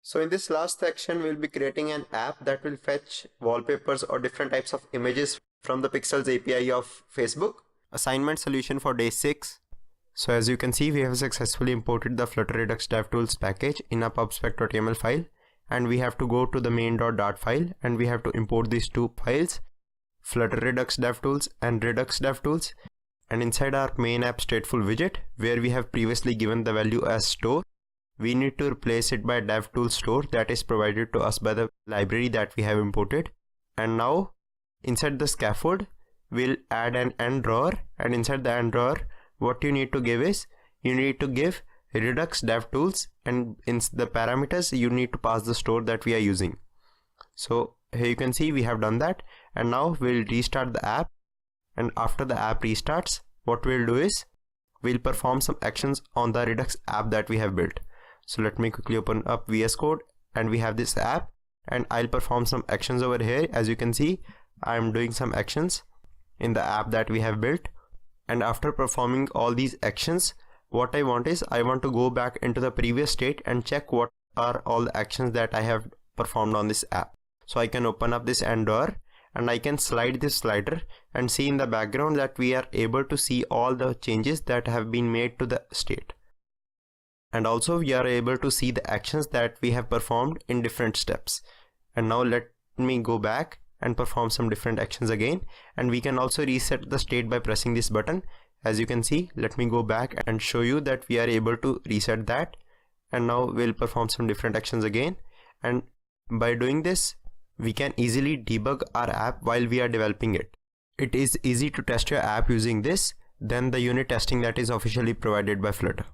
So in this last section, we'll be creating an app that will fetch wallpapers or different types of images from the Pixels API of Facebook. Assignment solution for day 6. So as you can see, we have successfully imported the Flutter Redux DevTools package in a pubspec.yaml file, and we have to go to the main.dart file and we have to import these two files, Flutter Redux DevTools and Redux DevTools. And inside our main app stateful widget, where we have previously given the value as store, we need to replace it by DevTools store that is provided to us by the library that we have imported. And now inside the scaffold, we'll add an end drawer, and inside the end drawer, what you need to give is, you need to give Redux DevTools, and in the parameters you need to pass the store that we are using. So here you can see we have done that, and now we'll restart the app. And after the app restarts, what we'll do is we'll perform some actions on the Redux app that we have built. So let me quickly open up VS Code, and we have this app, and I'll perform some actions over here. As you can see, I'm doing some actions in the app that we have built. And after performing all these actions, what I want is, I want to go back into the previous state and check what are all the actions that I have performed on this app. So I can open up this end drawer, and I can slide this slider and see in the background that we are able to see all the changes that have been made to the state. And also we are able to see the actions that we have performed in different steps. And now let me go back and perform some different actions again, and we can also reset the state by pressing this button. As you can see, let me go back and show you that we are able to reset that, and now we'll perform some different actions again. And by doing this, we can easily debug our app while we are developing it. It is easy to test your app using this than the unit testing that is officially provided by Flutter.